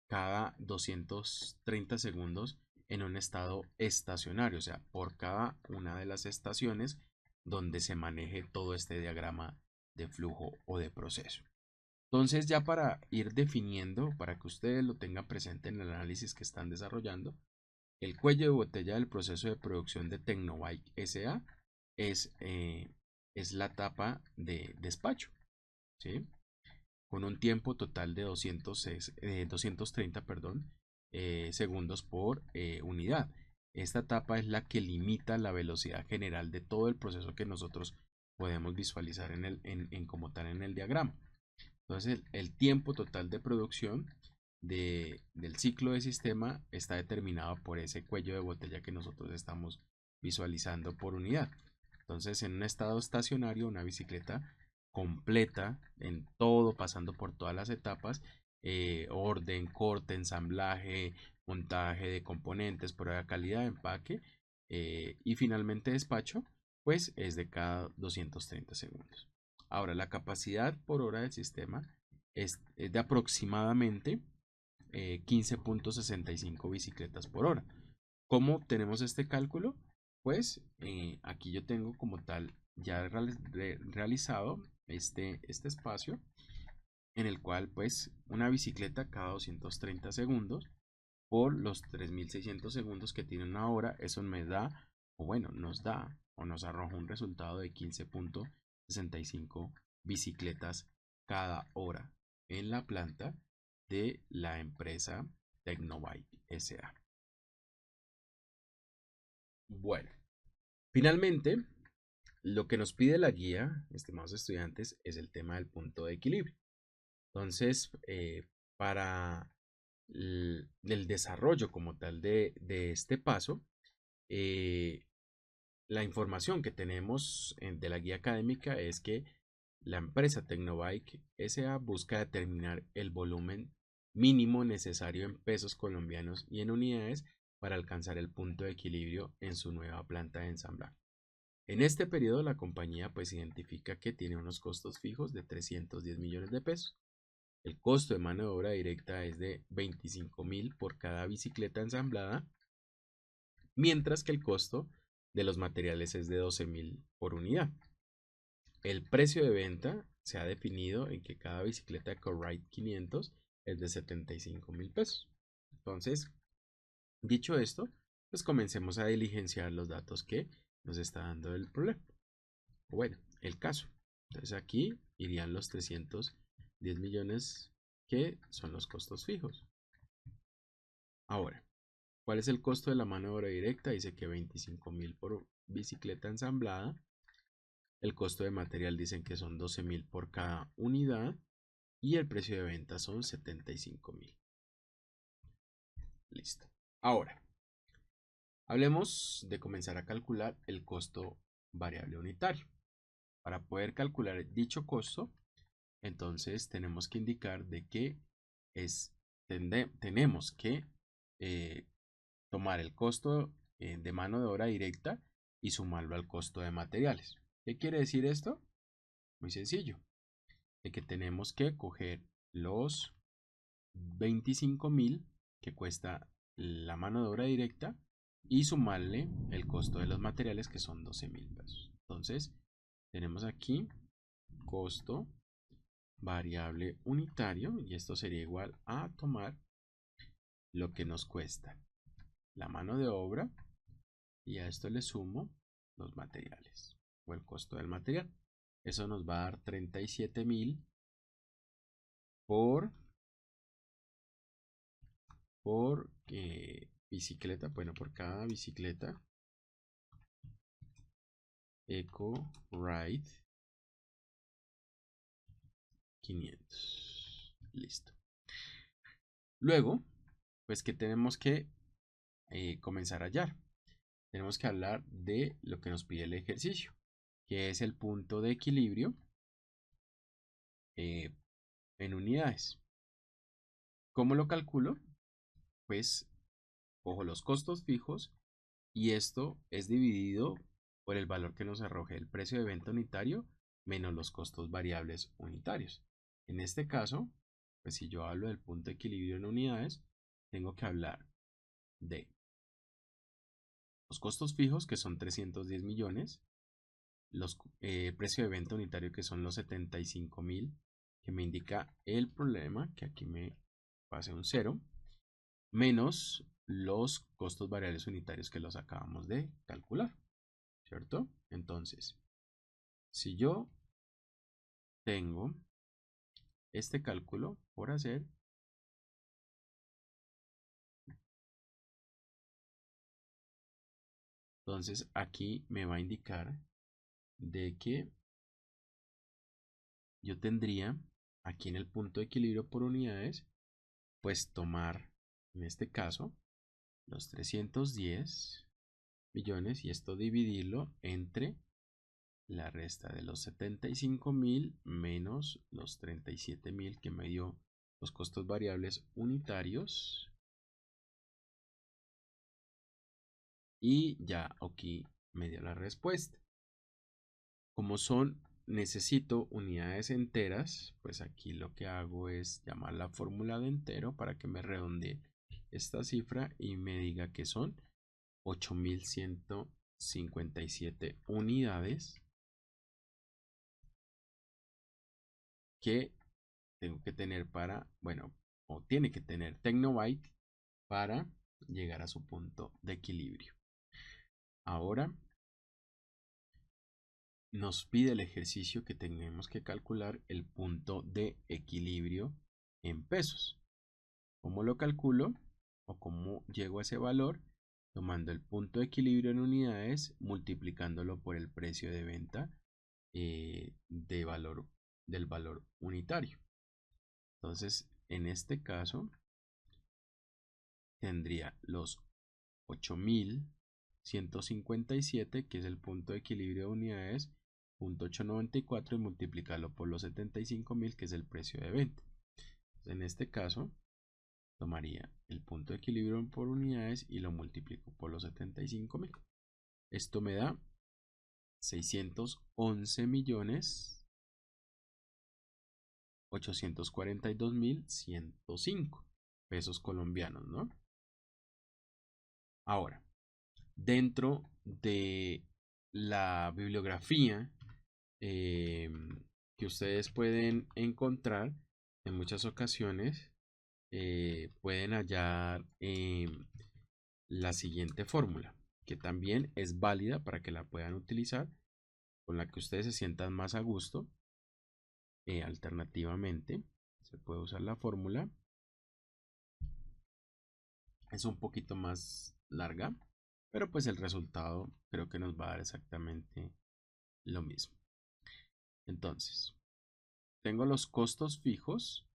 cada 230 segundos en un estado estacionario, o sea, por cada una de las estaciones donde se maneje todo este diagrama de flujo o de proceso. Entonces, ya para ir definiendo, para que ustedes lo tengan presente en el análisis que están desarrollando, el cuello de botella del proceso de producción de Tecnobike SA es, es la etapa de despacho, ¿sí? Con un tiempo total de 230 segundos por unidad. Esta etapa es la que limita la velocidad general de todo el proceso que nosotros podemos visualizar como tal en el diagrama. Entonces, el tiempo total de producción del ciclo de sistema está determinado por ese cuello de botella que nosotros estamos visualizando por unidad. Entonces, en un estado estacionario, una bicicleta completa en todo, pasando por todas las etapas, orden, corte, ensamblaje, montaje de componentes, prueba de calidad, empaque y finalmente despacho, pues es de cada 230 segundos. Ahora, la capacidad por hora del sistema es de aproximadamente 15.65 bicicletas por hora. ¿Cómo obtenemos este cálculo? Pues aquí yo tengo como tal ya realizado este espacio en el cual pues una bicicleta cada 230 segundos por los 3600 segundos que tiene una hora, eso me da, o bueno, nos da o nos arroja un resultado de 15.65 bicicletas cada hora en la planta de la empresa Tecnobike SA. Bueno, finalmente, lo que nos pide la guía, estimados estudiantes, es el tema del punto de equilibrio. Entonces, para el desarrollo como tal de este paso, eh, la información que tenemos de la guía académica es que la empresa Tecnobike SA busca determinar el volumen mínimo necesario en pesos colombianos y en unidades para alcanzar el punto de equilibrio en su nueva planta de ensamblaje. En este periodo la compañía pues identifica que tiene unos costos fijos de 310 millones de pesos. El costo de mano de obra directa es de 25.000 por cada bicicleta ensamblada, mientras que el costo de los materiales es de 12.000 por unidad. El precio de venta se ha definido en que cada bicicleta EcoRide 500 es de 75.000 pesos. Entonces, dicho esto, pues comencemos a diligenciar los datos que nos está dando el problema. Bueno, el caso. Entonces aquí irían los 310 millones que son los costos fijos. Ahora, ¿cuál es el costo de la mano de obra directa? Dice que 25.000 por bicicleta ensamblada. El costo de material dicen que son 12.000 por cada unidad. Y el precio de venta son 75.000. Listo. Ahora, hablemos de comenzar a calcular el costo variable unitario. Para poder calcular dicho costo, entonces tenemos que indicar de que tenemos que eh, tomar el costo de mano de obra directa y sumarlo al costo de materiales. ¿Qué quiere decir esto? Muy sencillo, de que tenemos que coger los 25.000 que cuesta la mano de obra directa y sumarle el costo de los materiales que son 12.000 pesos. Entonces, tenemos aquí costo variable unitario y esto sería igual a tomar lo que nos cuesta la mano de obra y a esto le sumo los materiales o el costo del material. Eso nos va a dar 37.000 por bicicleta, bueno, por cada bicicleta eco ride 500. Listo. Luego, pues que tenemos que comenzar a hallar. Tenemos que hablar de lo que nos pide el ejercicio, que es el punto de equilibrio en unidades. ¿Cómo lo calculo? Pues cojo los costos fijos y esto es dividido por el valor que nos arroje el precio de venta unitario menos los costos variables unitarios. En este caso, pues si yo hablo del punto de equilibrio en unidades, tengo que hablar de los costos fijos, que son 310 millones, los precio de venta unitario, que son los 75.000, que me indica el problema, que aquí me pase un 0, menos los costos variables unitarios que los acabamos de calcular, ¿cierto? Entonces, si yo tengo este cálculo por hacer, entonces aquí me va a indicar de que yo tendría aquí en el punto de equilibrio por unidades, pues tomar en este caso los 310 millones y esto dividirlo entre la resta de los 75.000 menos los 37.000 que me dio los costos variables unitarios. Y ya aquí me dio la respuesta. Como necesito unidades enteras, pues aquí lo que hago es llamar la fórmula de entero para que me redondee esta cifra y me diga que son 8.157 unidades que tengo que tener para, bueno, o tiene que tener Tecnobyte para llegar a su punto de equilibrio. Ahora nos pide el ejercicio que tenemos que calcular el punto de equilibrio en pesos. ¿Cómo lo calculo? O cómo llego a ese valor, tomando el punto de equilibrio en unidades, multiplicándolo por el precio de venta del valor unitario. Entonces, en este caso, tendría los 8.157, que es el punto de equilibrio de unidades, 0.894 y multiplicarlo por los 75.000, que es el precio de venta. Entonces, en este caso, tomaría el punto de equilibrio por unidades y lo multiplico por los 75.000. Esto me da 611.842.105 pesos colombianos, ¿no? Ahora, dentro de la bibliografía que ustedes pueden encontrar en muchas ocasiones, pueden hallar la siguiente fórmula, que también es válida para que la puedan utilizar, con la que ustedes se sientan más a gusto. Alternativamente, se puede usar la fórmula. Es un poquito más larga, pero pues el resultado creo que nos va a dar exactamente lo mismo. Entonces, tengo los costos fijos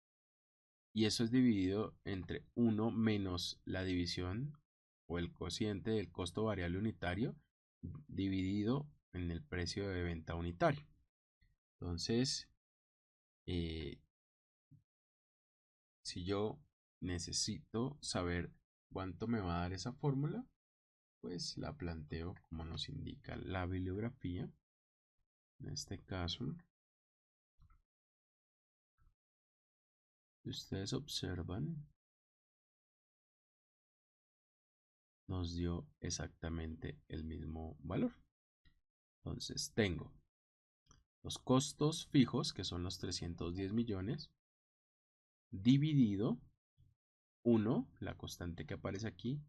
y eso es dividido entre 1 menos la división o el cociente del costo variable unitario dividido en el precio de venta unitario. Entonces, si yo necesito saber cuánto me va a dar esa fórmula, pues la planteo como nos indica la bibliografía. En este caso, si ustedes observan, nos dio exactamente el mismo valor. Entonces tengo los costos fijos, que son los 310 millones, dividido 1, la constante que aparece aquí,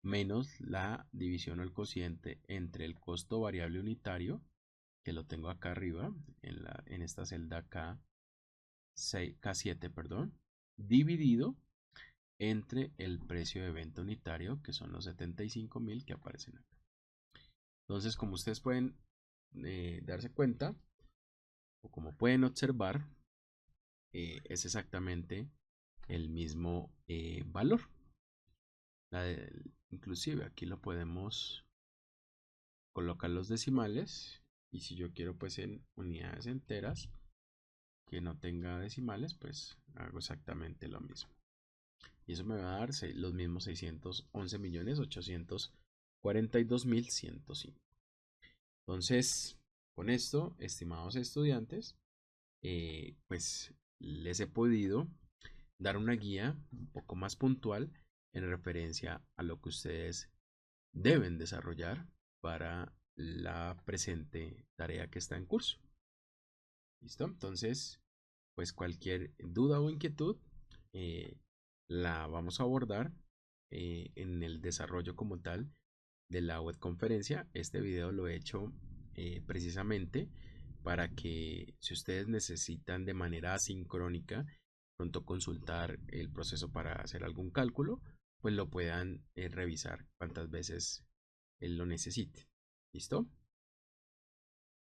menos la división o el cociente entre el costo variable unitario, que lo tengo acá arriba, en esta celda acá, K7, perdón, dividido entre el precio de venta unitario, que son los 75.000 que aparecen acá. Entonces, como ustedes pueden darse cuenta, o como pueden observar, es exactamente el mismo valor. Inclusive aquí lo podemos colocar los decimales, y si yo quiero pues en unidades enteras que no tenga decimales, pues hago exactamente lo mismo. Y eso me va a dar los mismos 611.842.105. Entonces, con esto, estimados estudiantes, pues les he podido dar una guía un poco más puntual en referencia a lo que ustedes deben desarrollar para la presente tarea que está en curso. ¿Listo? Entonces, pues cualquier duda o inquietud eh, la vamos a abordar en el desarrollo como tal de la web conferencia. Este video lo he hecho precisamente para que si ustedes necesitan de manera asincrónica pronto consultar el proceso para hacer algún cálculo, pues lo puedan revisar cuantas veces lo necesite. ¿Listo?